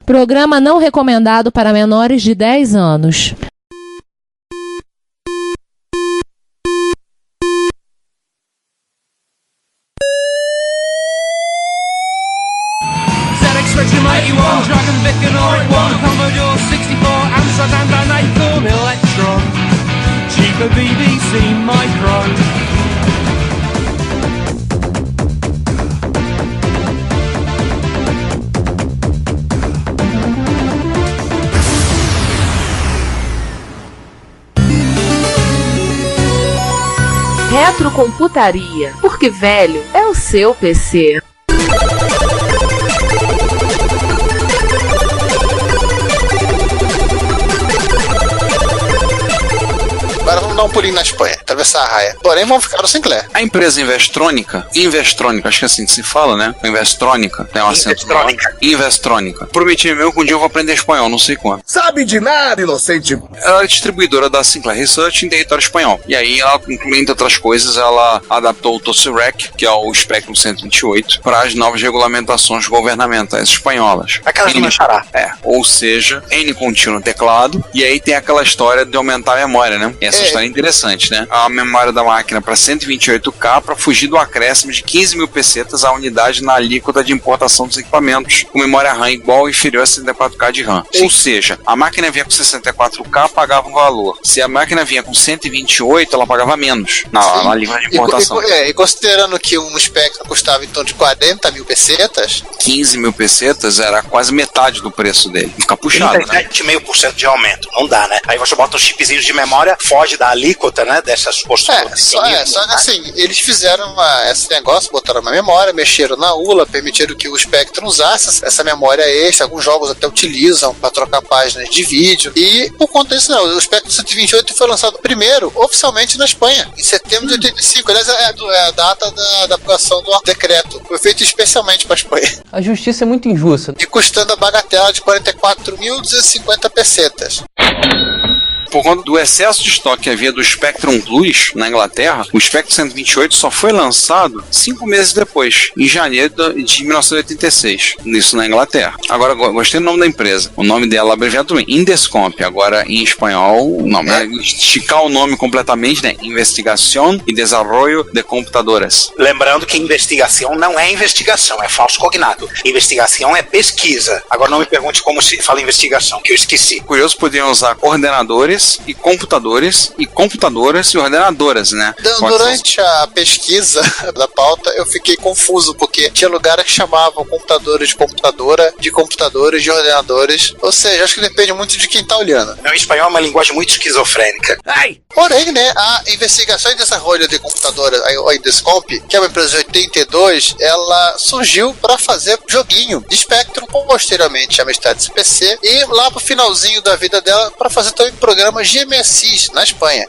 Programa não recomendado para menores de 10 anos. Dragon Vic and Oid 1, Commodore 64, Amsterdam and Acorn Electron, cheaper BBC Micro. Retrocomputaria, porque velho é o seu PC. Agora vamos dar um pulinho na Espanha, atravessar a raia. Porém, vamos ficar no Sinclair. A empresa Investrônica, acho que é assim que se fala, né? Investrônica, tem um acento. Investrônica. Prometi mesmo que um dia eu vou aprender espanhol, não sei quando. Sabe de nada, inocente. Ela é distribuidora da Sinclair Research em território espanhol. E aí, ela, incluindo outras coisas, ela adaptou o TOSIREC, que é o Spectrum 128, para as novas regulamentações governamentais espanholas. Aquelas não achará. Ou seja, N contínuo no teclado, e aí tem aquela história de aumentar a memória, né? Essa história é interessante, né? A memória da máquina para 128K para fugir do acréscimo de 15 mil pesetas à unidade na alíquota de importação dos equipamentos, com memória RAM igual ou inferior a 64K de RAM. Sim. Ou seja, a máquina vinha com 64K, pagava um valor. Se a máquina vinha com 128, ela pagava menos na alíquota de importação. E considerando que um Spectrum custava em torno de 40 mil pesetas, 15 mil pesetas era quase metade do preço dele. Fica puxado, 37,5% de aumento. Não dá, né? Aí você bota uns chipzinhos de memória, foge da alíquota, né? Dessas posturas. Só que assim, eles fizeram esse negócio, botaram uma memória, mexeram na ULA, permitiram que o Spectrum usasse essa memória extra. Alguns jogos até utilizam para trocar páginas de vídeo. E por conta disso, o Spectrum 128 foi lançado primeiro, oficialmente na Espanha, em setembro de 85. Aliás, é a data da aprovação do decreto. Foi feito especialmente para a Espanha. A justiça é muito injusta. E custando a bagatela de 44.250 pesetas. Por conta do excesso de estoque que havia do Spectrum Plus na Inglaterra, o Spectrum 128 só foi lançado 5 meses depois, em janeiro de 1986, isso na Inglaterra. Agora, gostei do nome da empresa. O nome dela abreviado também, Indescomp. Agora, em espanhol, o nome é esticar o nome completamente, né? Investigación y Desarrollo de Computadoras. Lembrando que investigação não é investigação, é falso cognato. Investigação é pesquisa. Agora não me pergunte como se fala investigação, que eu esqueci. Curioso, podiam usar coordenadores e computadoras e ordenadoras, né? Durante a pesquisa da pauta, eu fiquei confuso, porque tinha lugares que chamavam computadores de computadora, de computadores, de ordenadores. Ou seja, acho que depende muito de quem tá olhando. O espanhol é uma linguagem muito esquizofrênica. Porém, né, a investigação e desenvolvimento de computadoras, a Indescomp, que é uma empresa de 82, ela surgiu para fazer joguinho de Spectrum, posteriormente a Amstrad CPC, e lá pro finalzinho da vida dela, para fazer também programa GMSX na Espanha.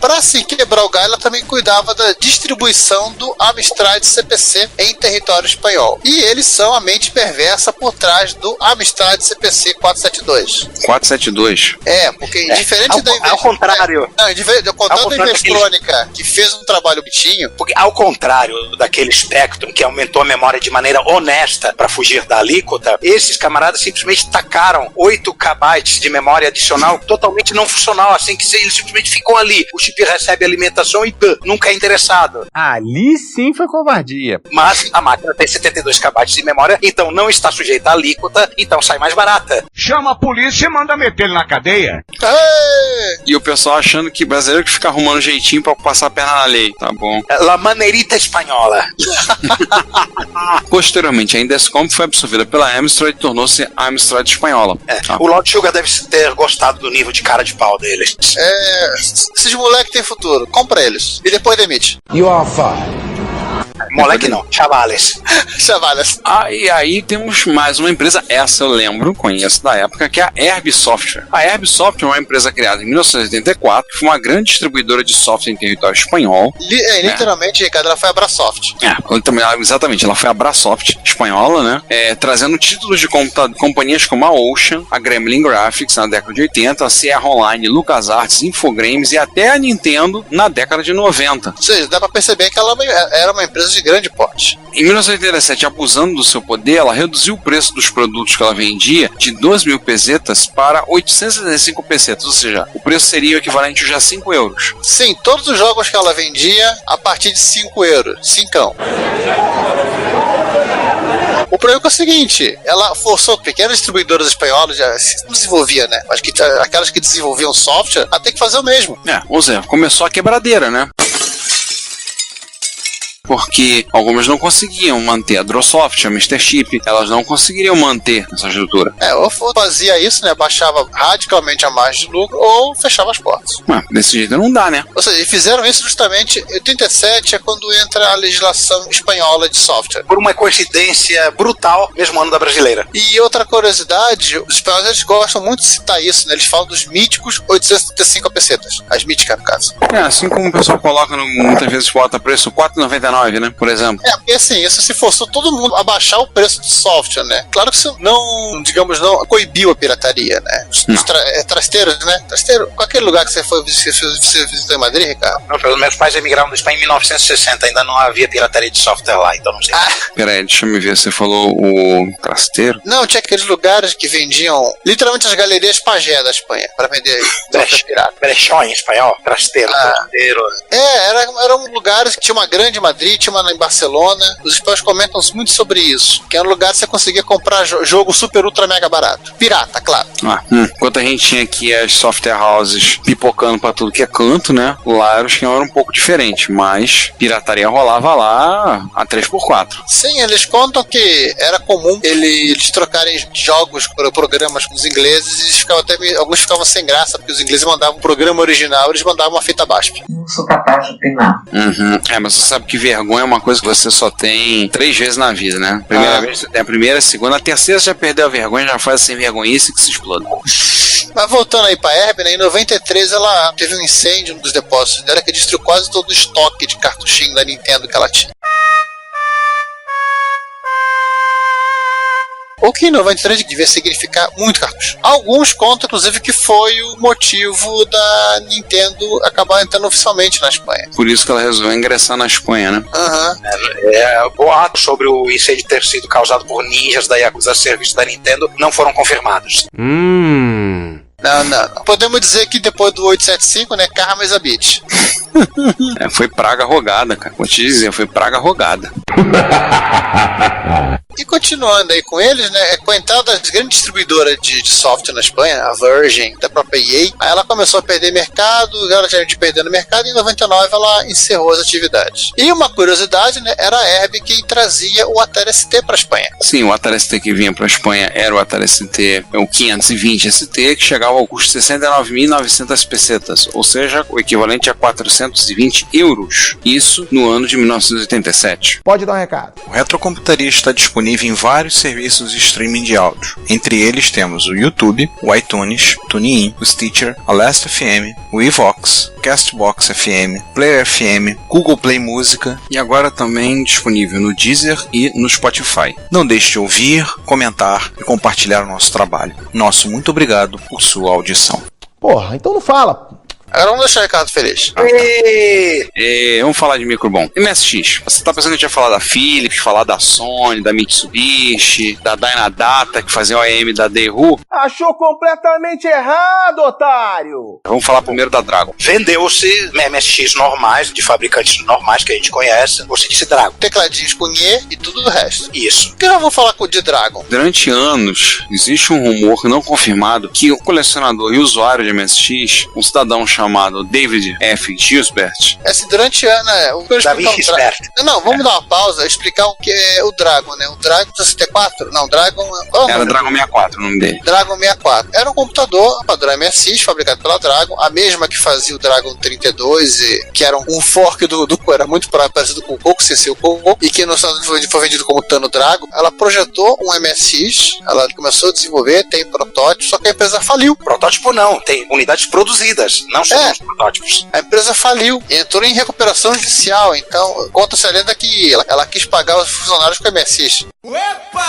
Para assim quebrar o galho, ela também cuidava da distribuição do Amstrad CPC em território espanhol. E eles são a mente perversa por trás do Amstrad CPC 472. 472? Porque diferente da ao contrário. Ao contrário da Investrônica, que fez um trabalho bonitinho. Porque ao contrário daquele Spectrum que aumentou a memória de maneira honesta para fugir da alíquota, esses camaradas simplesmente tacaram 8 KB de memória adicional totalmente não funcional, assim que eles simplesmente ficam ali. O chip recebe alimentação e nunca é interessado. Ali sim foi covardia. Mas a máquina tem 72 KB de memória, então não está sujeita à alíquota, então sai mais barata. Chama a polícia e manda meter ele na cadeia. E o pessoal achando que brasileiro que fica arrumando jeitinho pra passar a perna na lei. Tá bom. La maneirita espanhola. Posteriormente, a Indescomp foi absorvida pela Amstrad e tornou-se a Amstrad espanhola. O Lord Sugar deve ter gostado do nível de cara de pau deles. Esses moleques têm futuro. Compra eles. E depois demite. You are fired. Moleque não, chavales. Chavales. E aí temos mais uma empresa, essa eu lembro, conheço da época, que é a Herb Software. A Herb Software é uma empresa criada em 1984, que foi uma grande distribuidora de software em território espanhol. Literalmente, Ricardo, ela foi a Brasoft. Exatamente, ela foi a Brasoft espanhola, né? Trazendo títulos de companhias como a Ocean, a Gremlin Graphics na década de 80, a Sierra Online, LucasArts, Infogrames e até a Nintendo na década de 90. Ou seja, dá pra perceber que ela era uma empresa de grande porte. Em 1987, abusando do seu poder, ela reduziu o preço dos produtos que ela vendia de 2.000 pesetas para 875 pesetas, ou seja, o preço seria o equivalente a já 5 euros. Sim, todos os jogos que ela vendia a partir de 5 euros. 5. O problema é o seguinte, ela forçou pequenas distribuidoras espanholas, já se desenvolvia, né? Acho que aquelas que desenvolviam software, a ter que fazer o mesmo. Ou seja, começou a quebradeira, né? Porque algumas não conseguiam manter a Drosoft, a Mr. Chip, elas não conseguiriam manter essa estrutura. Ou fazia isso, né? Baixava radicalmente a margem de lucro ou fechava as portas. Desse jeito não dá, né? Ou seja, eles fizeram isso justamente em 87, é quando entra a legislação espanhola de software. Por uma coincidência brutal, mesmo ano da brasileira. E outra curiosidade, os espanhóis eles gostam muito de citar isso, né? Eles falam dos míticos 875 pesetas. As míticas, no caso. Assim como o pessoal coloca, muitas vezes bota preço R$4,99. Né, por exemplo. Porque assim, isso se forçou todo mundo a baixar o preço do software, né? Claro que isso não, digamos, não coibiu a pirataria, né? Os trasteiros, né? Trasteiro, qualquer lugar que você visitou em Madrid, Ricardo? Não, meus pais emigraram do Espanha em 1960, ainda não havia pirataria de software lá, então não sei. Peraí, deixa eu ver, você falou o trasteiro? Não, tinha aqueles lugares que vendiam, literalmente as galerias pajé da Espanha, para vender software pirata. Brechó em espanhol, trasteiro. Eram lugares que tinha uma grande em Madrid, tinha uma em Barcelona. Os espanhóis comentam muito sobre isso, que era um lugar que você conseguia comprar jogo super ultra mega barato. Pirata, claro. Enquanto a gente tinha aqui as software houses pipocando pra tudo que é canto, né? Lá o esquema era um pouco diferente, mas pirataria rolava lá a 3x4. Sim, eles contam que era comum eles trocarem jogos por programas com os ingleses e eles ficavam alguns ficavam sem graça, porque os ingleses mandavam um programa original, eles mandavam uma fita BASP. Não sou capaz de opinar. Mas você sabe que vergonha é uma coisa que você só tem 3 vezes na vida, né? Primeira vez você tem a primeira, a segunda, a terceira você já perdeu a vergonha, já faz sem vergonhice que se exploda. Mas voltando aí pra Herbie, né, em 93 ela teve um incêndio num dos depósitos dela que destruiu quase todo o estoque de cartuchinho da Nintendo que ela tinha. O que em 93 devia significar muito cartucho. Alguns contam, inclusive, que foi o motivo da Nintendo acabar entrando oficialmente na Espanha. Por isso que ela resolveu ingressar na Espanha, né? Boatos sobre o incêndio ter sido causado por ninjas da Yakuza Serviço da Nintendo não foram confirmados. Não. Podemos dizer que depois do 875, né, Karma is a bitch. Foi praga rogada, cara. Vou te dizer, foi praga rogada. E continuando aí com eles, né, com a entrada das grandes distribuidoras de software na Espanha, a Virgin, da própria EA, aí ela começou a perder mercado, ela já tinha perdido mercado, e em 99 ela encerrou as atividades. E uma curiosidade, né, era a Herbie quem trazia o Atari ST para a Espanha. Sim, o Atari ST que vinha para a Espanha era o Atari ST, o 520 ST, que chegava ao custo de 69.900 pesetas, ou seja, o equivalente a 420 euros. Isso no ano de 1987. Pode dar um recado. O Retrocomputaria está disponível em vários serviços de streaming de áudio. Entre eles temos o YouTube, o iTunes, o TuneIn, o Stitcher, a Last FM, o Evox, Castbox FM, Player FM, Google Play Música e agora também disponível no Deezer e no Spotify. Não deixe de ouvir, comentar e compartilhar o nosso trabalho. Nosso muito obrigado por sua audição. Porra, então não fala. Agora vamos deixar o Ricardo feliz. Vamos falar de micro bom. MSX. Você tá pensando que a gente ia falar da Philips, falar da Sony, da Mitsubishi, da Dynadata, que fazia o AM da Daewoo? Achou completamente errado, otário! Vamos falar primeiro da Dragon. Vendeu-se MSX normais, de fabricantes normais que a gente conhece. Você disse Dragon. Tecladinhos com E e tudo do resto. Isso. Por que nós vamos falar de Dragon? Durante anos, existe um rumor não confirmado que o colecionador e usuário de MSX, um cidadão chamado David F. Gilbert. Durante anos, David Gilbert. Não, vamos dar uma pausa e explicar o que é o Dragon, né? O Dragon 64? Não, Dragon... Era Dragon 64 o nome dele. Dragon 64. Era um computador padrão MSX, fabricado pela Dragon, a mesma que fazia o Dragon 32, que era um fork do era muito parecido com o Coco, sem ser o Coco, e que no Estados Unidos foi vendido como Tano Dragon. Ela projetou um MSX, ela começou a desenvolver, tem protótipo, só que a empresa faliu. Protótipo não, tem unidades produzidas, não são os protótipos. A empresa faliu e entrou em recuperação judicial, então conta-se a lenda que ela quis pagar os funcionários com MSX. Opa!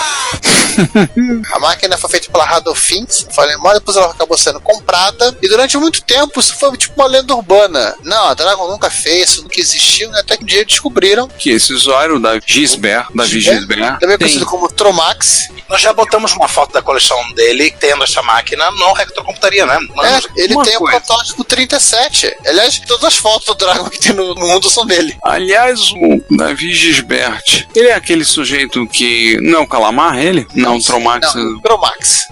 A máquina foi feita pela Radolfins, foi alemã, depois ela acabou sendo comprada, e durante muito tempo isso foi tipo uma lenda urbana. Não, a Dragon nunca fez, isso nunca existiu, né? Até que um dia descobriram que esse usuário, Davi Gisbert, também conhecido como Tromax. Nós já botamos uma foto da coleção dele tendo essa máquina no Retrocomputaria, né? Ele tem o protótipo 37. Aliás, todas as fotos do Dragon que tem no mundo são dele. Aliás, o Davi Gisbert, ele é aquele sujeito que... Não é o Calamar, ele? Não, Tromax. Não,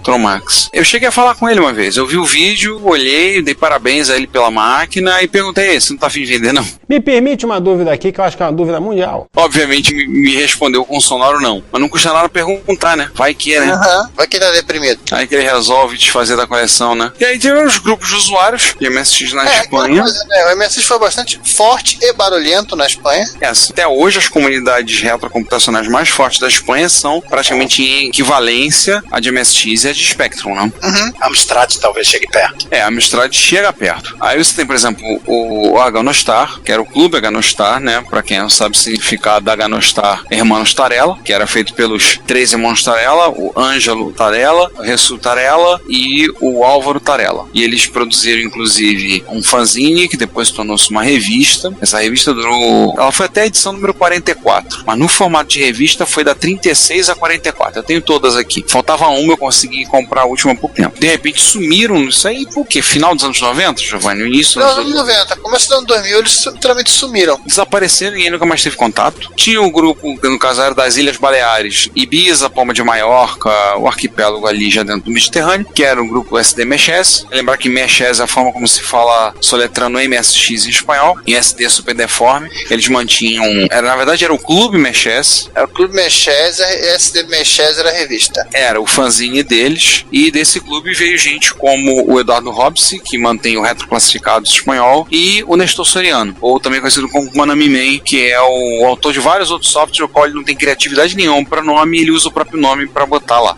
Tromax. Eu cheguei a falar com ele uma vez. Eu vi o vídeo, olhei, dei parabéns a ele pela máquina e perguntei, você não tá afim de vender, não? Me permite uma dúvida aqui, que eu acho que é uma dúvida mundial. Obviamente me respondeu com sonoro não. Mas não custa nada perguntar, né? Vai que, né? Vai que tá deprimido. Aí que ele resolve desfazer da coleção, né? E aí tiveram os grupos de usuários de MSX na Espanha. O MSX foi bastante forte e barulhento na Espanha. Até hoje as comunidades retrocomputacionais mais fortes da Espanha são praticamente em equivalência a de MSX e a de Spectrum, né? Amstrad talvez chegue perto. A Amstrad chega perto. Aí você tem, por exemplo, o Aganostar, que era o Clube Aganostar, né? Pra quem não sabe o significado da Aganostar, Hermanos Tarella, que era feito pelos 3 irmãos Tarella, o Ângelo Tarella, o Ressu Tarella e o Álvaro Tarella. E eles produziram, inclusive, um fanzine, que depois tornou-se uma revista. Essa revista durou... Ela foi até a edição número 44, mas no formato de revista foi da 36 a 44. Eu tenho todas aqui. Faltava uma, eu consegui comprar a última há pouco tempo. De repente sumiram isso aí, por quê? Final dos anos 90, Giovanni? No início dos anos 90. Começo dos anos 2000, eles literalmente sumiram. Desapareceram e nunca mais teve contato. Tinha um grupo, que no caso era das Ilhas Baleares, Ibiza, Palma de Maiorca, o arquipélago ali já dentro do Mediterrâneo, que era o grupo SD-MSX. Lembrar que MSX é a forma como se fala soletrando MSX em espanhol, em SD super deforme. Eles mantinham... na verdade era o Clube MSX. Era o Clube MSX, SD-MSX era a revista. Era o fanzine deles, e desse clube veio gente como o Eduardo Robson, que mantém o Retroclassificados espanhol, e o Nestor Soriano, ou também conhecido como Manami Man, que é o autor de vários outros softwares, o qual ele não tem criatividade nenhuma para nome, ele usa o próprio nome para botar lá.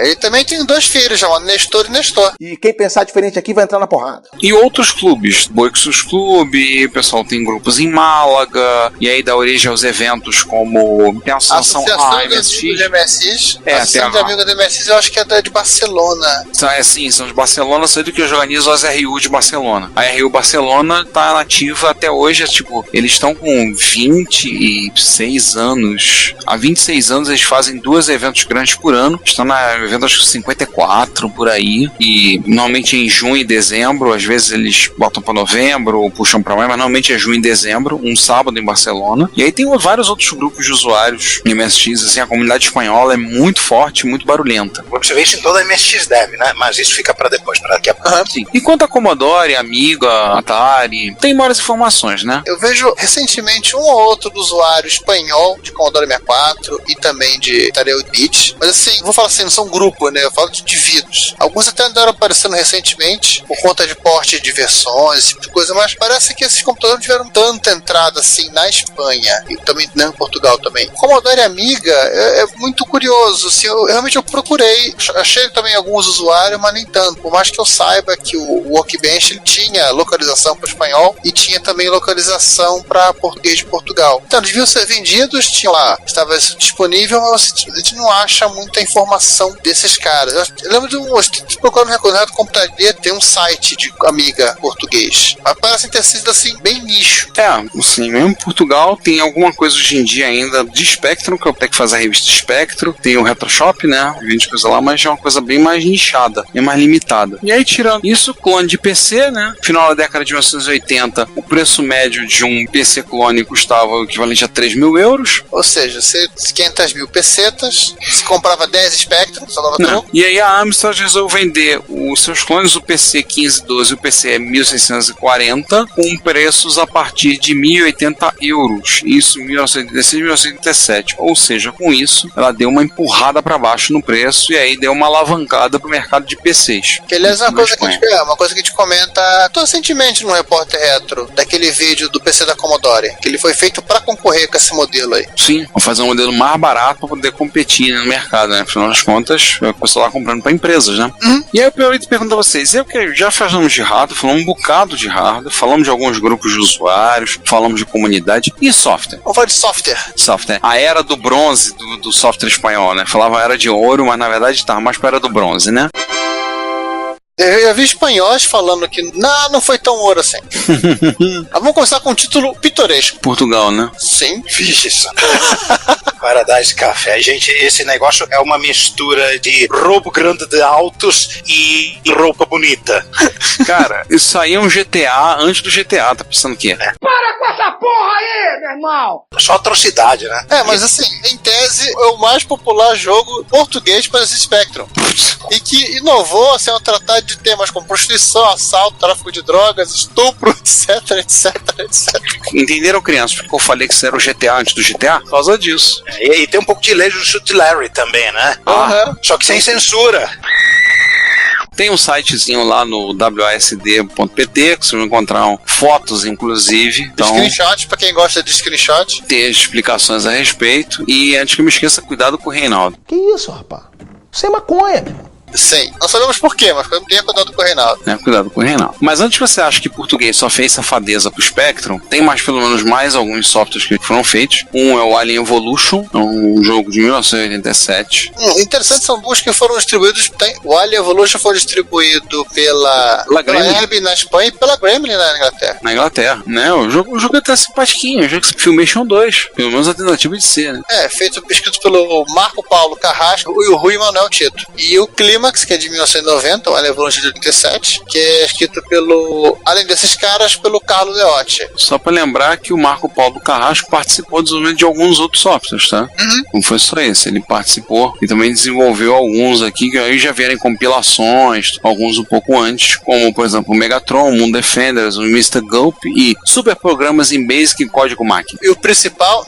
Ele também tem 2 filhos, chamados Nestor e Nestor. E quem pensar diferente aqui vai entrar na porrada. E outros clubes, Boixus Clube, o pessoal tem grupos em Málaga, e aí dá origem aos eventos como tem a Associação MSX. A Associação de Amigos do MSX, eu acho que é de Barcelona. Sim, são de Barcelona, sendo que organizam as RU de Barcelona. A RU Barcelona tá nativa até hoje, eles estão com 26 anos. Há 26 anos eles fazem 2 eventos grandes por ano. Estão na evento acho que 54 por aí. E normalmente em junho e dezembro, às vezes eles botam para novembro ou puxam para maio, mas normalmente é junho e dezembro, um sábado em Barcelona. E aí tem vários outros grupos de usuários em MSX, assim, a comunidade espanhola é muito forte, muito barulhenta. Você vê isso em toda a MSX Dev, né? Mas isso fica para depois, para daqui a pouco. Sim. Enquanto a Commodore, Amiga, Atari, tem maiores informações, né? Eu vejo recentemente um ou outro usuário espanhol de Commodore 64 e também de Atari 8-bit. Mas assim, vou falar assim, não são grupos, né? Eu falo de indivíduos. Alguns até andaram aparecendo recentemente por conta de porte de versões, esse tipo de coisa, mas parece que esses computadores não tiveram tanta entrada assim na Espanha e também em Portugal também. Commodore Amiga é muito curioso, assim, realmente eu procurei, achei também alguns usuários, mas nem tanto. Por mais que eu saiba que o Workbench ele tinha localização para espanhol e tinha também localização para português de Portugal. Então eles deviam ser vendidos, tinha lá, estava disponível, mas a gente não acha muita informação desses caras. Eu lembro de procurar no Recordo Computaria, tem um site de Amiga português, mas parece ter sido assim, bem nicho. Assim, mesmo em Portugal tem alguma coisa hoje em dia ainda de Spectrum, que eu tenho que fazer a revista Spectrum, tem o Retroshop, né, vende coisa lá, mas é uma coisa bem mais nichada, é mais limitada. E aí, tirando isso, clone de PC, né, final da década de 1980, o preço médio de um PC clone custava o equivalente a 3 mil euros. Ou seja, 500 mil pesetas, se comprava 10 Spectrum, só dava troco. E aí a Amstrad resolveu vender os seus clones, o PC 1512 e o PC 1640, com preços a partir de 1.080 euros. Isso em 1986 e 1987. Ou seja, com isso, ela deu uma empurrada para baixo no preço e aí deu uma alavancada para o mercado de PCs. Que aliás é uma coisa que a gente comenta recentemente no Repórter Retro, daquele vídeo do PC da Commodore, que ele foi feito para concorrer com esse modelo aí. Sim, vou fazer um modelo mais barato para poder competir no mercado, né? Afinal das contas, o pessoal lá comprando para empresas, né? E aí eu pergunto a vocês, já falamos de hardware, falamos um bocado de hardware, falamos de alguns grupos de usuários, falamos de comunidade e software. Vamos falar de software. A era do bronze do software espanhol, né? falavam era de ouro, mas na verdade tava mais para era do bronze, né? Eu já vi espanhóis falando que não foi tão ouro assim. Vamos começar com um título pitoresco. Portugal, né? Sim. Vixe, isso. Paradise Café. Gente, esse negócio é uma mistura de roubo grande de autos e roupa bonita. Cara, isso aí é um GTA antes do GTA, tá pensando o quê? Para com essa porra aí, meu irmão! Só atrocidade, né? Mas assim, em tese, é o mais popular jogo português para esse Spectrum. E que inovou assim, ao tratar de temas como prostituição, assalto, tráfico de drogas, estupro, etc. Entenderam, crianças? Porque eu falei que isso era o GTA antes do GTA? Por causa disso. E tem um pouco de lei do Shoot Larry também, né? Só que sem censura. Tem um sitezinho lá no wasd.pt que vocês vão encontrar fotos, inclusive. Então, screenshot, pra quem gosta de screenshot. Ter explicações a respeito. E antes que eu me esqueça, cuidado com o Reinaldo. Que isso, rapaz? Isso é maconha, meu. Sim, não sabemos porquê, mas tenha cuidado com o Reinaldo. Cuidado com o Reinaldo. Mas antes que você ache que português só fez safadeza pro Spectrum, tem pelo menos mais alguns softwares que foram feitos. Um é o Alien Evolution, um jogo de 1987. Interessante, são duas que foram distribuídos. O Alien Evolution foi distribuído pela Herb na Espanha e pela Gremlin na Inglaterra. Na Inglaterra, né? O jogo é até simpatiquinho, o jogo é Filmation 2, pelo menos a tentativa de ser, né? Escrito pelo Marco Paulo Carrasco e o Rui Manuel Tito. E o Clímax, que é de 1990, o Alien Evolution de 87, que é escrito além desses caras, pelo Carlos Leotti. Só pra lembrar que o Marco Paulo Carrasco participou do desenvolvimento de alguns outros softwares, tá? Não foi só esse, ele participou e também desenvolveu alguns aqui que aí já vieram em compilações, alguns um pouco antes, como por exemplo o Megatron, o Moon Defenders, o Mr. Gulp e super programas em Basic e código máquina. E o principal,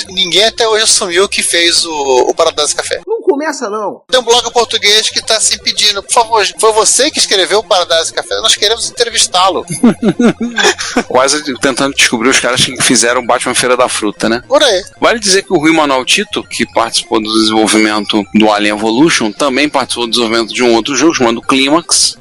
ninguém até hoje assumiu que fez o Paradise Café. Não começa não. Tem um blog português que tá se pedindo, por favor, foi você que escreveu o Paradise Café, nós queremos entrevistá-lo. Quase tentando descobrir os caras que fizeram Batman Feira da Fruta, né? Por aí. Vale dizer que o Rui Manuel Tito, que participou do desenvolvimento do Alien Evolution, também participou do desenvolvimento de um outro jogo chamado Clímax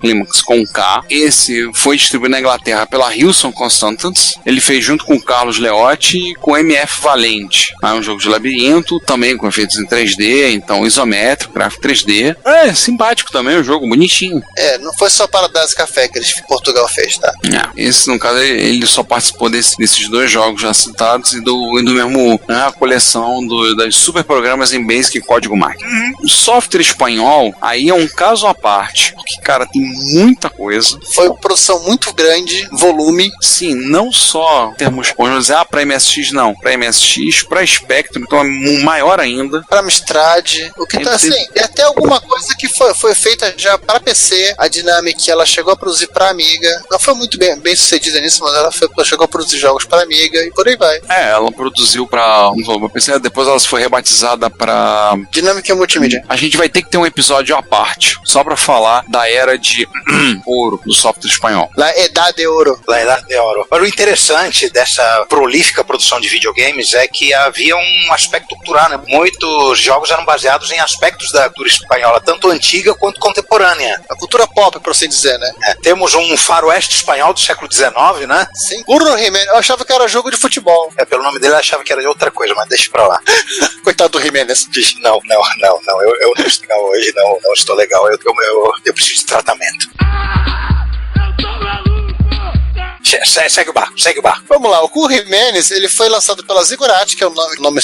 com K. Esse foi distribuído na Inglaterra pela Hilson Consultants. Ele fez junto com o Carlos Leotti e com o MF Valente. É um jogo de labirinto, também com efeitos em 3D, então isométrico, gráfico 3D. É simpático também, o jogo bonitinho. Não foi só Paradise Café que Portugal fez, tá? Esse, no caso, ele só participou desses dois jogos já citados e do mesmo a coleção das super programas em Basic e código máquina. O software espanhol, aí é um caso à parte, porque, cara, tem muita coisa. Foi uma produção muito grande, volume. Sim, não só em termos, vamos dizer, pra MSX, não. Pra MSX, pra Spectrum, então é maior ainda. Pra Amstrad, o que tá assim, e até alguma coisa que foi feita já pra PC, a Dynamic, ela chegou a produzir pra Amiga, não foi muito bem sucedida nisso, mas ela chegou a produzir jogos pra Amiga e por aí vai. Ela produziu pra PC, depois ela foi rebatizada pra Dynamic Multimídia. A gente vai ter que ter um episódio à parte, só pra falar da era de ouro do software espanhol. La Edad de Ouro. La Edad de Ouro. Mas o interessante dessa prolífica produção de videogames é que havia um aspecto cultural, né? Muitos jogos eram baseados em aspectos da cultura espanhola, tanto antiga quanto contemporânea. A cultura pop, por assim dizer, né? Temos um faroeste espanhol do século XIX, né? Sim. Curro Jiménez, eu achava que era jogo de futebol. Pelo nome dele eu achava que era de outra coisa, mas deixa pra lá. Coitado do Jiménez. Não, eu não estou legal hoje, não estou legal, eu preciso de tratamento. Segue o barco. Vamos lá, o Curro Jiménez, ele foi lançado pela Ziggurat, que é o nome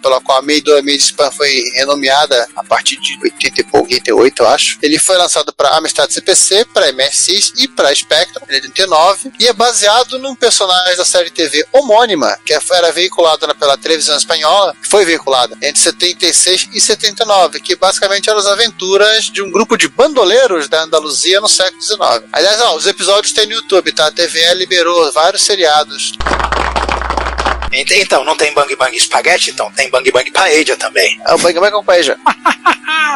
pela qual a Made Spam foi renomeada a partir de 88, eu acho. Ele foi lançado para Amstrad CPC, para MSX e para Spectrum, em 89, e é baseado num personagem da série TV homônima, que era veiculada pela televisão espanhola, que foi veiculada entre 76 e 79, que basicamente eram as aventuras de um grupo de bandoleiros da Andaluzia no século XIX. Aliás, os episódios tem no YouTube, tá? A TVE liberou vários seriados. Então, não tem Bang Bang Spaghetti? Então, tem Bang Bang Paella também. O Bang Bang Paella.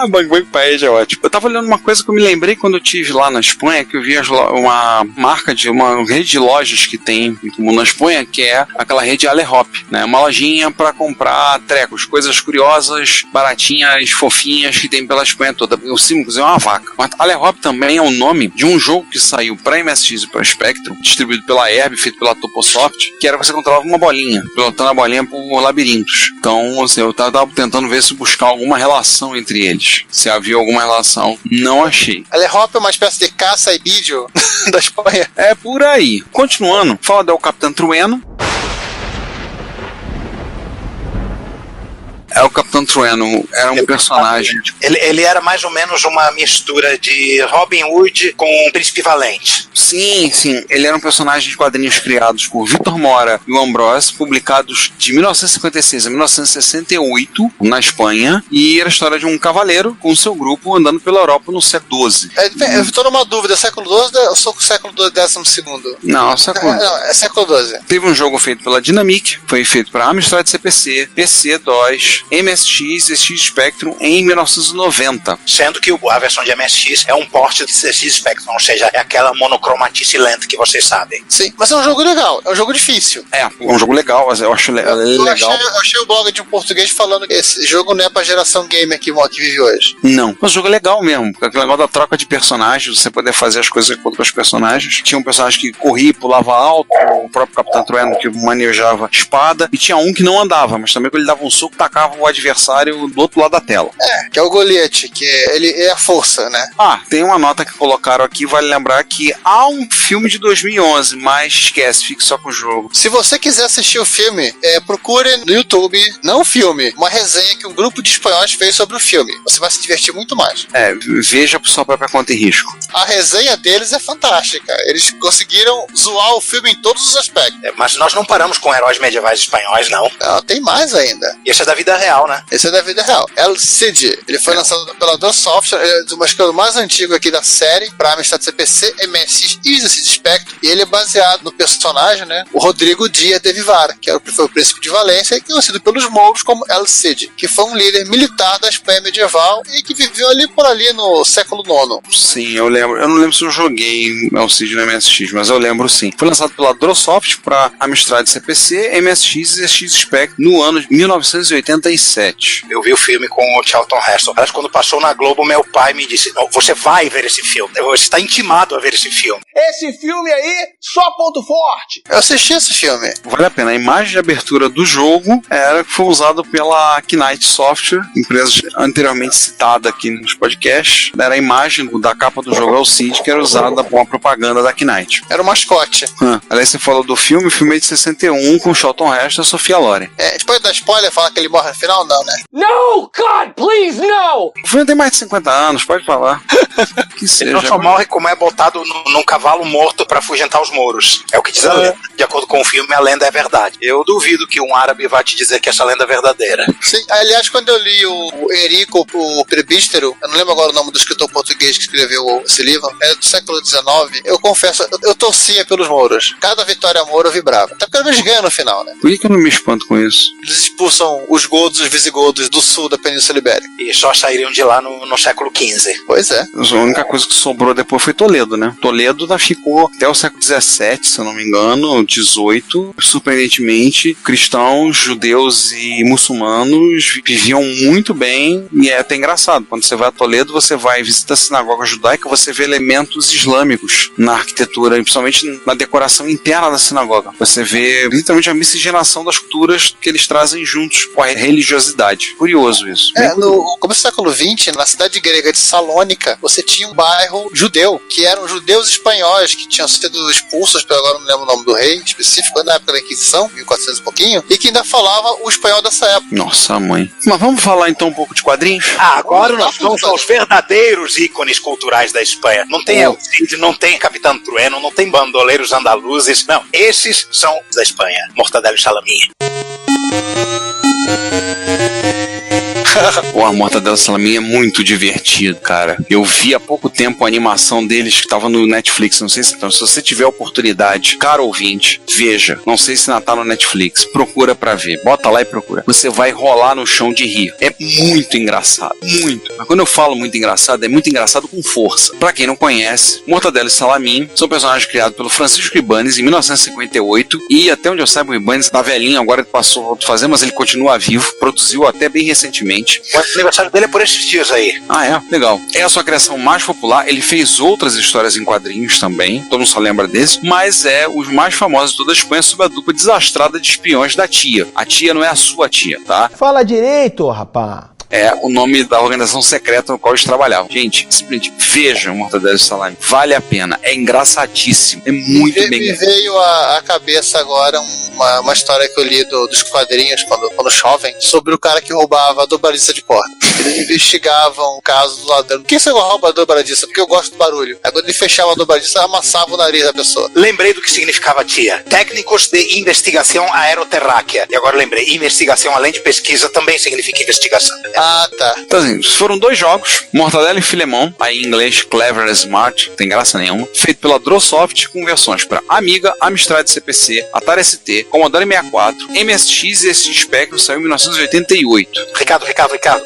Bang Bang Paella é ótimo. Eu tava olhando uma coisa que eu me lembrei quando eu estive lá na Espanha, que eu vi uma marca de uma rede de lojas que tem na Espanha, que é aquela rede Alehop, né? Uma lojinha pra comprar trecos, coisas curiosas, baratinhas, fofinhas que tem pela Espanha toda. O símbolo é uma vaca. Mas Alehop também é o nome de um jogo que saiu pra MSX e pra Spectrum, distribuído pela Herb, feito pela Toposoft, que era que você controlava uma bolinha. pilotando a bolinha por labirintos. Então, assim, eu tava tentando ver se buscar alguma relação entre eles. Se havia alguma relação, não achei. A Le Hop é uma espécie de caça e vídeo da Espanha. É por aí. Continuando, fala do Capitão Trueno. O Capitão Trueno era um personagem. Ele era mais ou menos uma mistura de Robin Hood com o Príncipe Valente. Sim. Ele era um personagem de quadrinhos criados por Victor Mora e o Ambrose, publicados de 1956 a 1968 na Espanha, e era a história de um cavaleiro com seu grupo andando pela Europa no século XII. Eu estou numa dúvida, século XII ou sou século XII? Não, século XII. Não, é século XII. Teve um jogo feito pela Dynamic, foi feito para Amstrad CPC, PC-DOS, MSX e SX Spectrum em 1990. Sendo que a versão de MSX é um porte de SX Spectrum, ou seja, é aquela monocromatice lenta que vocês sabem. Sim, mas é um jogo legal, é um jogo difícil. É um jogo legal, eu acho legal. Eu achei o blog de um português falando que esse jogo não é pra geração gamer que vive hoje. Não, mas o jogo é legal mesmo, porque aquele negócio da troca de personagens, você poder fazer as coisas com os personagens. Tinha um personagem que corria e pulava alto, o próprio Capitão Trueno que manejava espada, e tinha um que não andava, mas também quando ele dava um soco, tacava o adversário do outro lado da tela. Que é o Goliath, que ele é a força, né? Tem uma nota que colocaram aqui, vale lembrar que há um filme de 2011, mas esquece, fique só com o jogo. Se você quiser assistir o filme, procure no YouTube, não o filme, uma resenha que um grupo de espanhóis fez sobre o filme. Você vai se divertir muito mais. Veja por sua própria conta e risco. A resenha deles é fantástica. Eles conseguiram zoar o filme em todos os aspectos. Mas nós não paramos com heróis medievais espanhóis, não. Não, tem mais ainda. E esse é da vida real, né? Esse é da vida real. El Cid. Ele foi lançado pela DOS Software, é do mais antigo aqui da série, para Amstrad CPC, MSX e SX Spectrum. E ele é baseado no personagem, né? O Rodrigo Díaz de Vivar, que foi o príncipe de Valência e conhecido pelos mouros como El Cid, que foi um líder militar da Espanha medieval e que viveu por ali no século IX. Sim, eu lembro. Eu não lembro se eu joguei El Cid no MSX, mas eu lembro sim. Foi lançado pela Drosoft para Amstrad CPC, MSX e SX Spectrum no ano de 1987. Eu vi o filme com o Charlton Heston. Aliás, quando passou na Globo, meu pai me disse: você vai ver esse filme. Você está intimado a ver esse filme. Esse filme aí, só ponto forte. Eu assisti esse filme. Vale a pena. A imagem de abertura do jogo foi usada pela Knight Software, empresa anteriormente citada aqui nos podcasts. Era a imagem da capa do jogo El Cid, que era usada com a propaganda da Knight. Era o mascote. Aliás, você falou do filme, o filme é de 61, com Charlton Heston e a Sofia Loren. Depois da spoiler, falar que ele morre no final, não, né? No, God, please, no! O filme tem mais de 50 anos, pode falar. Que seja. Ele não só morre como é botado num cavalo morto para afugentar os mouros. É o que diz a lenda. De acordo com o filme, a lenda é verdade. Eu duvido que um árabe vá te dizer que essa lenda é verdadeira. Sim, aliás, quando eu li o Enrico, o Prebístero, eu não lembro agora o nome do escritor português que escreveu esse livro, é do século XIX, eu confesso, eu torcia pelos mouros. Cada vitória moura eu vibrava. Até porque eles ganham no final, né? Por que eu não me espanto com isso? Eles expulsam os godos, os visigodos do sul da Península Ibérica. E só sairiam de lá no século XV. Pois é. A única coisa que sobrou depois foi Toledo, né? Toledo ficou até o século XVII, se eu não me engano, XVIII. Surpreendentemente, cristãos, judeus e muçulmanos viviam muito bem, e é até engraçado. Quando você vai a Toledo, você vai visitar a sinagoga judaica, você vê elementos islâmicos na arquitetura, principalmente na decoração interna da sinagoga. Você vê literalmente a miscigenação das culturas que eles trazem juntos com a religiosidade. Curioso isso. No começo do século XX, na cidade grega de Salônica, você tinha um bairro judeu, que eram judeus espanhóis que tinham sido expulsos, agora não lembro o nome do rei específico, na época da Inquisição, 1400 e pouquinho, e que ainda falava o espanhol dessa época. Nossa, mãe. Mas vamos falar então um pouco de quadrinhos? Agora nós vamos aos verdadeiros ícones culturais da Espanha. Não tem El Cid, não tem Capitão Trueno, não tem bandoleiros andaluzes. Não, esses são da Espanha. Mortadelo e Salaminha. O A Mortadelo e Salaminha é muito divertido, cara. Eu vi há pouco tempo a animação deles que estava no Netflix. Não sei se então, se você tiver oportunidade, caro ouvinte, veja. Não sei se ainda tá no Netflix. Procura pra ver. Bota lá e procura. Você vai rolar no chão de rir. É muito engraçado. Muito. Mas quando eu falo muito engraçado, é muito engraçado com força. Pra quem não conhece, Mortadelo e Salaminha são personagens criados pelo Francisco Ibáñez em 1958. E até onde eu saiba, o Ibáñez tá velhinho, agora passou a fazer, mas ele continua vivo. Produziu até bem recentemente. excelente. O aniversário dele é por esses dias aí. Ah, é? Legal. É a sua criação mais popular. Ele fez outras histórias em quadrinhos também. Todo mundo só lembra desse. Mas é os mais famosos de toda a Espanha sobre a dupla desastrada de espiões da tia. A tia não é a sua tia, tá? Fala direito, rapá. É o nome da organização secreta no qual eles trabalhavam. Gente, simplesmente vejam Mortadelo e Salami. Vale a pena. É engraçadíssimo. É muito bem. Me veio à cabeça agora uma história que eu li dos quadrinhos quando jovem, sobre o cara que roubava a dobradiça de porta. Eles investigavam o caso do ladrão. Por que você rouba a dobradiça? Porque eu gosto do barulho. Aí quando ele fechava a dobradiça, amassava o nariz da pessoa. Lembrei do que significava tia. Técnicos de investigação aeroterráquea. E agora lembrei, investigação além de pesquisa também significa investigação. Ah, tá. Então assim, foram 2 jogos, Mortadelo e Filemon, aí em inglês Clever and Smart, não tem graça nenhuma, feito pela Drosoft com versões para Amiga, Amstrad CPC, Atari ST, Commodore 64, MSX e ST Spectrum, saiu em 1988. Ricardo,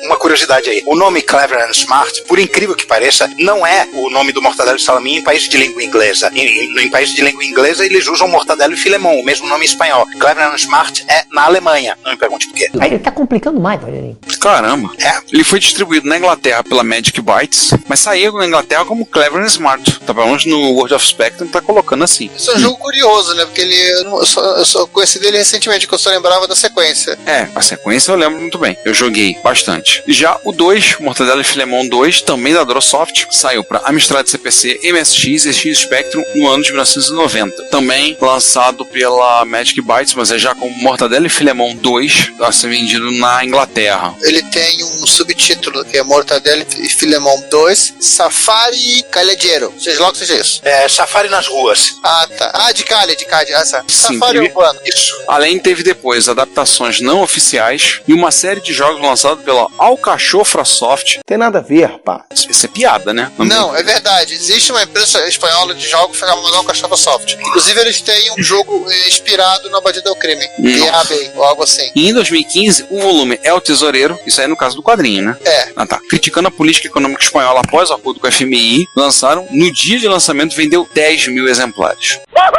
uma curiosidade aí. O nome Clever and Smart, por incrível que pareça, não é o nome do Mortadelo e Salami em países de língua inglesa. Em países de língua inglesa, eles usam Mortadelo e Filemon, o mesmo nome em espanhol. Clever and Smart é na Alemanha. Não me pergunte por quê. Aí ele tá complicando mais, Rogerinho. Caramba. Ele foi distribuído na Inglaterra pela Magic Bytes, mas saiu na Inglaterra como Clever and Smart. Tá, pelo menos no World of Spectrum tá colocando assim. Esse é um jogo curioso, né? Porque eu só conheci dele recentemente, que eu só lembrava da sequência. É, a sequência eu lembro muito bem. Eu joguei bastante. Já o 2, Mortadelo e Filemon 2, também da Drosoft, saiu para Amstrad CPC, MSX e ST Spectrum no ano de 1990. Também lançado pela Magic Bytes, mas é já como Mortadelo e Filemon 2, a ser vendido na Inglaterra. Ele tem um subtítulo que é Mortadelo e Filemon 2, Safari Callejeiro. Logo seja isso. É, Safari nas ruas. Ah, tá. Ah, de Cali. Sim, Safari urbano. Isso. Além, teve depois adaptações não oficiais e uma série de jogos lançados pela Alcachofra Soft. Tem nada a ver, rapaz. Isso é piada, né? Não, é verdade. Existe uma empresa espanhola de jogos chamada Alcachofra Soft. Inclusive, eles têm um jogo inspirado na Batida ao Crime. EAB, ou algo assim. E em 2015, o volume É o Tesoureiro, isso aí no caso do quadrinho, né? É. Ah, tá. Criticando a política econômica espanhola após o acordo com a FMI, lançaram, no dia de lançamento, vendeu 10 mil exemplares. Pra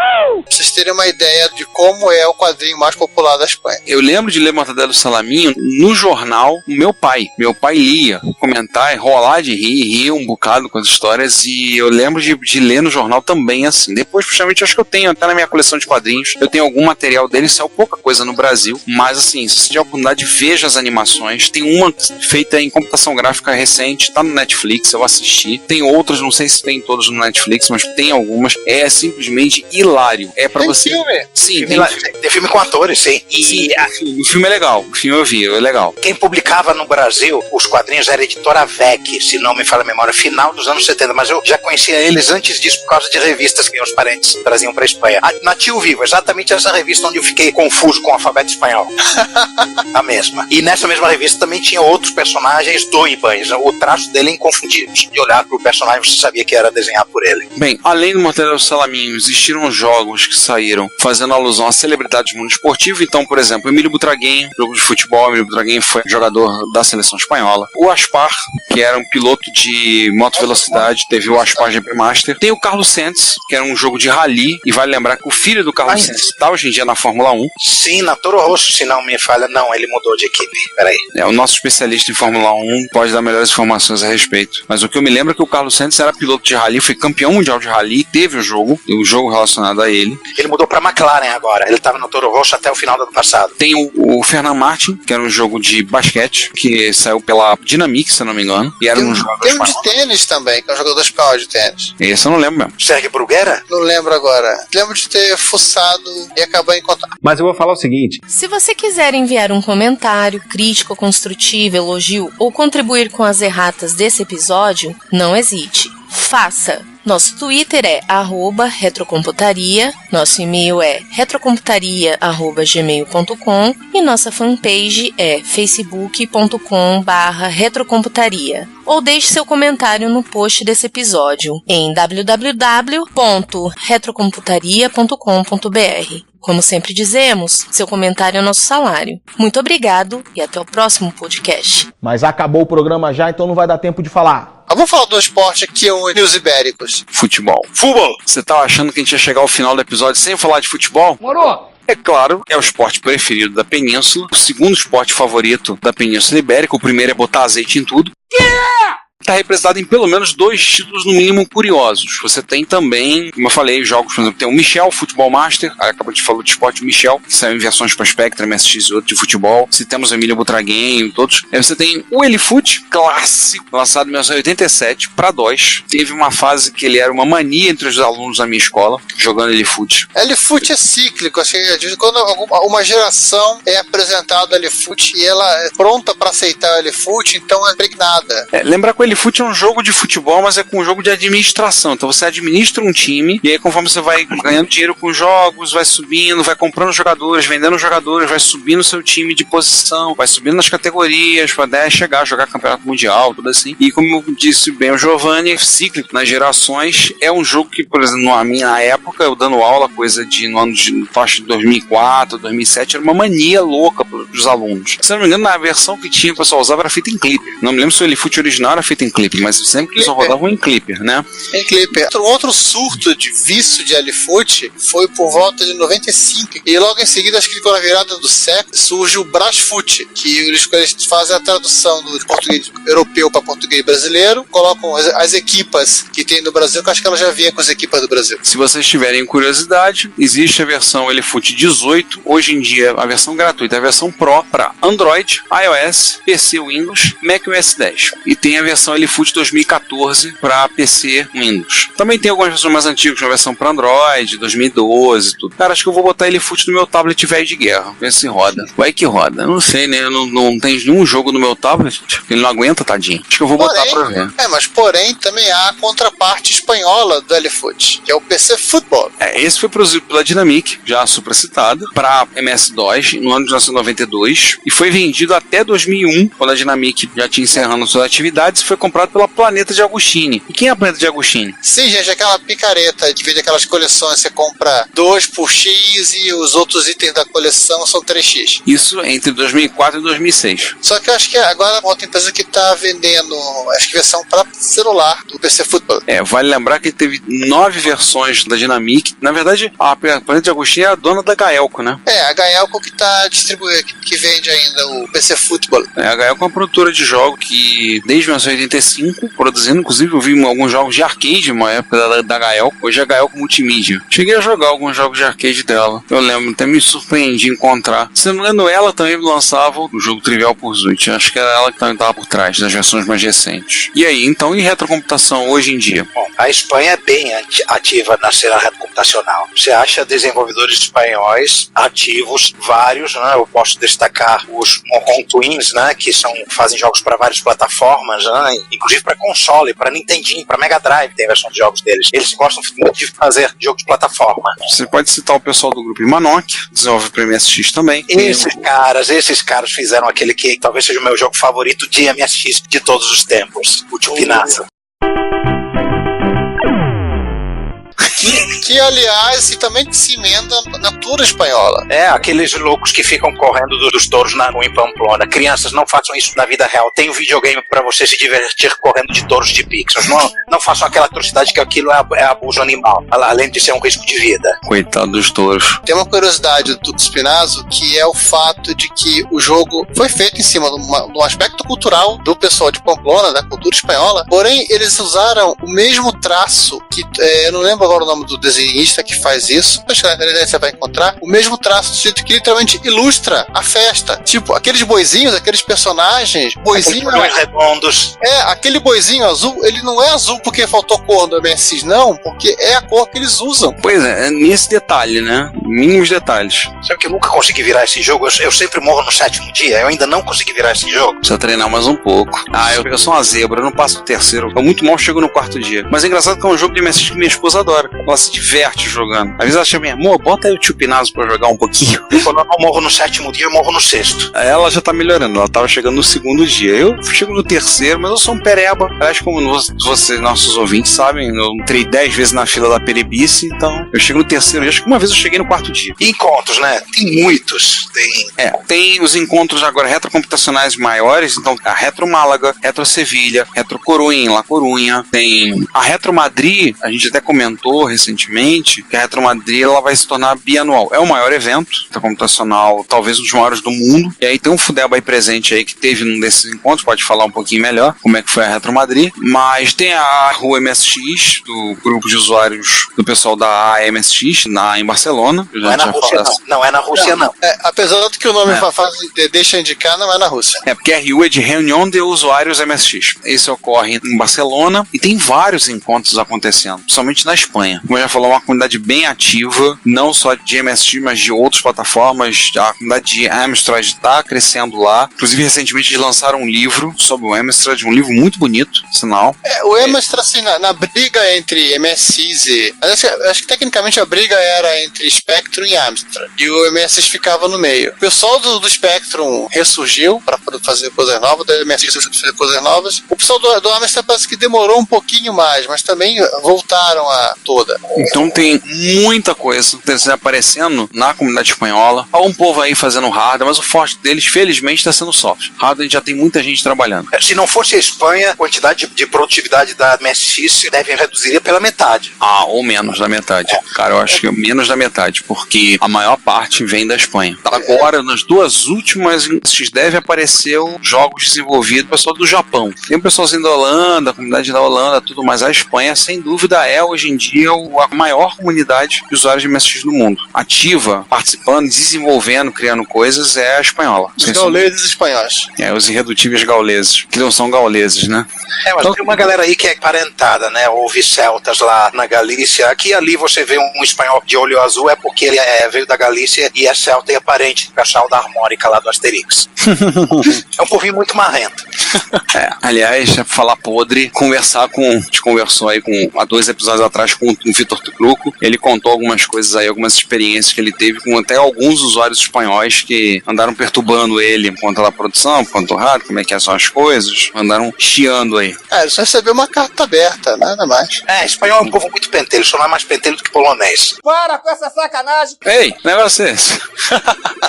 vocês terem uma ideia de como é o quadrinho mais popular da Espanha. Eu lembro de ler Mortadelo e Salaminho no jornal do meu pai. Meu pai lia, comentar, rolar de rir um bocado com as histórias, e eu lembro de ler no jornal também assim. Depois, principalmente, acho que eu tenho até na minha coleção de quadrinhos, eu tenho algum material dele, saiu pouca coisa no Brasil, mas assim, se você tiver a oportunidade, veja as animações. Tem uma feita em computação gráfica recente, tá no Netflix, eu assisti. Tem outras, não sei se tem todos no Netflix, mas tem algumas. É simplesmente hilário. É pra tem você... filme? Sim, tem filme com atores, sim. O filme é legal. O filme eu vi, é legal. Quem publicava no Brasil os quadrinhos era a editora VEC, se não me falha a memória, final dos anos 70, mas eu já conhecia eles antes disso por causa de revistas que meus parentes traziam pra Espanha. Na Tio Vivo, exatamente essa revista onde eu fiquei confuso com o alfabeto espanhol. A mesma. E nessa mesma revista também tinha outros personagens do Ibanez. O traço dele é inconfundível. De olhar pro personagem, você sabia que era desenhado por ele. Bem, além do Mortadelo e Salaminho, existiram jogos que saíram fazendo alusão a celebridades do mundo esportivo. Então, por exemplo, Emílio Butragueño, jogo de futebol. Emílio Butragueño foi jogador da seleção espanhola. O Aspar, que era um piloto de moto velocidade, teve o Aspar GP Master. Tem o Carlos Sainz, que era um jogo de rally, e vale lembrar que o filho do Carlos Sainz está hoje em dia na Fórmula 1. Sim, na Toro Rosso, se não me falha. Não, ele mudou de equipe. Peraí. O nosso especialista em Fórmula 1 pode dar melhores informações a respeito. Mas o que eu me lembro é que o Carlos Sainz era piloto de rally, foi campeão mundial de rally, teve o jogo relacionado a ele. Ele mudou pra McLaren agora. Ele estava no Toro Rosso até o final do ano passado. Tem o Fernand Martin, que era um jogo de basquete, que saiu pela Dynamic, se eu não me engano. E era um jogo tem um de tênis também, que é um jogador espanhol de tênis. Esse eu não lembro mesmo. Sérgio Bruguera? Não lembro agora. Lembro de ter fuçado e acabar em contato. Mas eu vou falar o seguinte. Se você quiser enviar um comentário, crítico, construtivo, elogio ou contribuir com as erratas desse episódio, não hesite. Faça! Nosso Twitter é @retrocomputaria, nosso e-mail é retrocomputaria@gmail.com e nossa fanpage é facebook.com/retrocomputaria. Ou deixe seu comentário no post desse episódio em www.retrocomputaria.com.br. Como sempre dizemos, seu comentário é nosso salário. Muito obrigado e até o próximo podcast. Mas acabou o programa já, então não vai dar tempo de falar. Vamos falar do esporte que une os ibéricos. Futebol. Futebol! Você tava achando que a gente ia chegar ao final do episódio sem falar de futebol? Morou! É claro, é o esporte preferido da Península, o segundo esporte favorito da Península Ibérica, o primeiro é botar azeite em tudo. Está representado em pelo menos 2 títulos, no mínimo, curiosos. Você tem também, como eu falei, jogos, por exemplo, tem o Michel, Futebol Master, acabou de falar de esporte Michel, que saiu em versões para Spectrum, MSX e outro de futebol. Se temos o Emílio Butragueño e todos. Aí você tem o Elifoot, clássico, lançado em 1987 para DOS. Teve uma fase que ele era uma mania entre os alunos da minha escola, jogando Elifoot. Elifoot é cíclico, assim, quando uma geração é apresentada a Elifoot e ela é pronta para aceitar o Elifoot, então é impregnada. Lembrar que o Elifoot é um jogo de futebol, mas é com um jogo de administração. Então você administra um time, e aí conforme você vai ganhando dinheiro com jogos, vai subindo, vai comprando jogadores, vendendo jogadores, vai subindo o seu time de posição, vai subindo nas categorias, para até chegar a jogar campeonato mundial, tudo assim. E como disse bem o Giovanni, é cíclico nas gerações. É um jogo que, por exemplo, na minha época, eu dando aula, coisa de no ano de 2004, 2007, era uma mania louca para os alunos. Se não me engano, na versão que tinha, o pessoal usava era fita em clipper. Não me lembro se o Elifoot original era fita em clipper, mas sempre que eles só rodavam em clipper, né? Em clipper. Outro surto de vício de Elifoot foi por volta de 95. E logo em seguida, acho que na virada do século, surge o Brasfoot, que eles fazem a tradução do português europeu para português brasileiro, colocam as equipas que tem no Brasil, que eu acho que ela já vinha com as equipas do Brasil. Se vocês tiverem curiosidade, existe a versão Elifoot 18, hoje em dia a versão gratuita, a versão Pro para Android, iOS, PC Windows, macOS 10. E tem a versão Elifoot 2014 para PC Windows. Também tem algumas versões mais antigas, uma versão para Android, 2012 e tudo. Cara, acho que eu vou botar Elifoot no meu tablet velho de guerra, ver se roda. Vai que roda. Eu não sei, né? Eu não tem nenhum jogo no meu tablet, ele não aguenta, tadinho. Acho que eu vou botar pra ver. Mas porém, também há a contraparte espanhola do Elifoot, que é o PC Football. Esse foi produzido pela Dynamic, já supracitado, para MS-DOS no ano de 1992 e foi vendido até 2001, quando a Dynamic já tinha encerrando suas atividades, e foi comprado pela Planeta de Agostini. E quem é a Planeta de Agostini? Sim, gente, aquela picareta de vender aquelas coleções, você compra 2 por X e os outros itens da coleção são 3X. Isso entre 2004 e 2006. Só que eu acho que agora é outra empresa que está vendendo, acho que versão para celular do PC Football. Vale lembrar que teve 9 versões da Dynamic. Na verdade, a Planeta de Agostini é a dona da Gaelco, né? A Gaelco que está distribuindo, que vende ainda o PC Football. A Gaelco é uma produtora de jogos que desde 1985 produzindo, inclusive eu vi alguns jogos de arcade uma época da Gaelco. Hoje é a Gaelco Multimídia. Cheguei a jogar alguns jogos de arcade dela. Eu lembro, até me surpreendi encontrar. Se não me engano, ela também lançava o jogo Trivial Pursuit. Acho que era ela que também estava por trás das versões mais recentes. E aí, então, e retrocomputação hoje em dia? Bom, a Espanha é bem ativa na cena retrocomputacional. Você acha desenvolvedores espanhóis ativos, vários, né? Eu posso destacar os Monron Twins, né? Que fazem jogos para várias plataformas, né? Inclusive para console, para Nintendinho, para Mega Drive tem a versão de jogos deles. Eles gostam muito de fazer jogos de plataforma. Você pode citar o pessoal do grupo Imanoc, desenvolve para MSX também. Esses caras fizeram aquele que talvez seja o meu jogo favorito de MSX de todos os tempos, o Chupinasa. Que aliás, também se emenda na cultura espanhola. Aqueles loucos que ficam correndo dos touros na rua em Pamplona. Crianças, não façam isso na vida real. Tem um videogame para você se divertir correndo de touros de pixels. Não façam aquela atrocidade, que aquilo é abuso animal, além de ser um risco de vida. Coitado dos touros. Tem uma curiosidade do Spinazo, que é o fato de que o jogo foi feito em cima de um aspecto cultural do pessoal de Pamplona, da cultura espanhola, porém eles usaram o mesmo traço que, eu não lembro agora o nome do desenhista que faz isso, acho que na internet você vai encontrar o mesmo traço do jeito que literalmente ilustra a festa. Tipo, aqueles boizinhos, aqueles personagens, boizinhos redondos. Aquele boizinho azul, ele não é azul porque faltou cor do MSX, não, porque é a cor que eles usam. Pois é nesse detalhe, né? Mínimos detalhes. Sabe que eu nunca consegui virar esse jogo? Eu sempre morro no 7º dia, eu ainda não consegui virar esse jogo. Precisa treinar mais um pouco. Eu sou uma zebra, eu não passo o terceiro. Eu muito mal chego no 4º dia. Mas é engraçado que é um jogo de MSX que minha esposa adora. Ela se diverte jogando. Às vezes ela chama, amor, bota aí o Chupinazzo pra jogar um pouquinho. Quando eu não morro no 7º dia, eu morro no 6º. Ela já tá melhorando, ela tava chegando no 2º dia. Eu chego no 3º, mas eu sou um pereba. Aliás, como vocês, nossos ouvintes, sabem, eu entrei 10 vezes na fila da perebice, então eu chego no 3º dia. Acho que uma vez eu cheguei no 4º dia. Encontros, né? Tem muitos. Tem os encontros agora retrocomputacionais maiores, então a Retro Málaga, Retro Sevilha, Retro Corunha, em La Corunha, tem a Retro Madrid, a gente até comentou recentemente recentemente que a Retro Madrid ela vai se tornar bianual. É o maior evento computacional, talvez um dos maiores do mundo. E aí tem um Fudeba aí presente aí que teve num desses encontros, pode falar um pouquinho melhor como é que foi a Retro Madrid. Mas tem a Rua MSX, do grupo de usuários do pessoal da AMSX, em Barcelona. Não é na Rússia, não. Não é na Rússia, não. Apesar de que o nome deixa indicar, não é na Rússia. É porque a RU é de Reunião de Usuários MSX. Esse ocorre em Barcelona e tem vários encontros acontecendo, principalmente na Espanha. Como eu já falou, uma comunidade bem ativa, não só de MSX, mas de outras plataformas. A comunidade de Amstrad está crescendo lá. Inclusive, recentemente eles lançaram um livro sobre o Amstrad, um livro muito bonito, sinal. O Amstrad, assim, na briga entre MSX e... Acho que tecnicamente a briga era entre Spectrum e Amstrad. E o MSX ficava no meio. O pessoal do Spectrum ressurgiu para fazer coisas novas, do MSX fazer coisas novas. O pessoal do Amstrad parece que demorou um pouquinho mais, mas também voltaram a toda. Então tem muita coisa aparecendo na comunidade espanhola. Há um povo aí fazendo hardware, mas o forte deles, felizmente, está sendo software. Hardware já tem muita gente trabalhando. Se não fosse a Espanha, a quantidade de produtividade da MSX reduziria pela metade. Ou menos da metade. Cara, eu acho que menos da metade, porque a maior parte vem da Espanha. Agora, nas duas últimas MSX deve aparecer jogos desenvolvidos pelo pessoal do Japão. Tem o pessoalzinho da Holanda, a comunidade da Holanda, tudo, mas a Espanha, sem dúvida, é hoje em dia a maior comunidade de usuários de MSX do mundo. Ativa, participando, desenvolvendo, criando coisas, é a espanhola. Os gauleses espanhóis. Os irredutíveis gauleses, que não são gauleses, né? Mas tem uma galera aí que é parentada, né? Houve celtas lá na Galícia. Aqui e ali você vê um espanhol de olho azul, é porque ele veio da Galícia e é celta e é parente do pessoal da Harmônica lá do Asterix. É um povinho muito marrento. Aliás, falar podre, a gente conversou aí há 2 episódios atrás com o Vitor Truco. Ele contou algumas coisas aí, algumas experiências que ele teve com até alguns usuários espanhóis que andaram perturbando ele por conta da produção, por conta do rádio, como é que são as coisas, andaram chiando aí. Ele só recebeu uma carta aberta, nada mais. Espanhol é um povo muito pentelho, só não é mais pentelho do que polonês. Para com essa sacanagem! Ei, negócio é esse.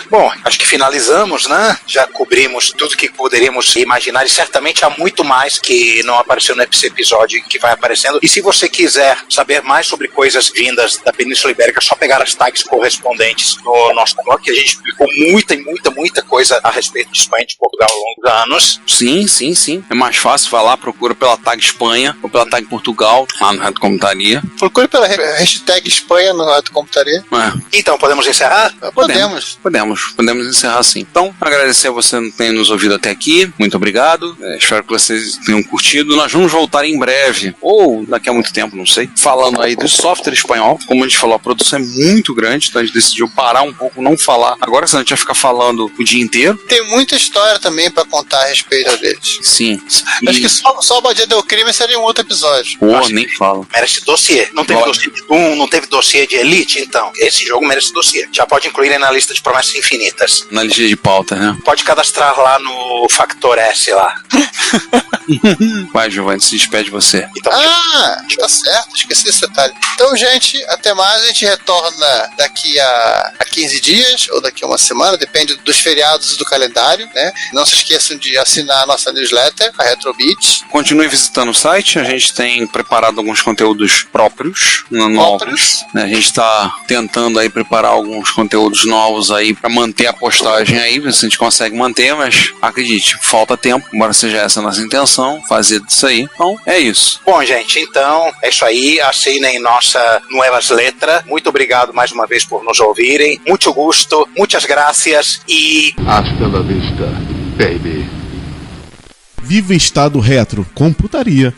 Bom, acho que finalizamos, né? Já cobrimos tudo que poderíamos imaginar e certamente há muito mais que não apareceu nesse episódio que vai aparecendo. E se você quiser saber mais sobre coisas vindas da Península Ibérica, é só pegar as tags correspondentes no nosso blog, que a gente publicou muita coisa a respeito de Espanha e de Portugal ao longo dos anos. Sim. É mais fácil falar, procura pela tag Espanha ou pela tag Portugal lá no Rádio Computaria. Procure pela hashtag Espanha no Rádio Computaria. Então, podemos encerrar? Podemos encerrar sim. Então, agradecer a você que tem nos ouvido até aqui. Muito obrigado. Espero que vocês tenham curtido. Nós vamos voltar em breve, ou daqui a muito tempo, não sei, falando aí do software espanhol. Como a gente falou, a produção é muito grande, então a gente decidiu parar um pouco, não falar. Agora, senão a gente vai ficar falando o dia inteiro. Tem muita história também pra contar a respeito deles. Sim. Acho que só o Badia del Crime seria um outro episódio. Nem fala. Merece dossiê. Não teve dossiê de Doom, não teve dossiê de Elite, então. Esse jogo merece dossiê. Já pode incluir ele na lista de promessas infinitas. Na lista de pauta, né? Pode cadastrar lá no Factor S lá. Vai, Giovanni, se despede de você. Então, tá certo, esqueci esse detalhe. Então, gente, até mais. A gente retorna daqui a 15 dias ou daqui a uma semana, depende dos feriados e do calendário, né? Não se esqueçam de assinar a nossa newsletter, a Retrobit. Continue visitando o site, a gente tem preparado alguns conteúdos próprios, novos. A gente está tentando aí preparar alguns conteúdos novos aí para manter a postagem aí, ver se a gente consegue manter, mas acredite, falta tempo, embora seja essa a nossa intenção, fazer disso aí. Então, é isso. Bom, gente, então, é isso aí. Assinem nossa Nuevas Letras. Muito obrigado mais uma vez por nos ouvirem. Muito gosto, muitas graças e... Hasta la vista, baby. Viva Estado Retro Computaria.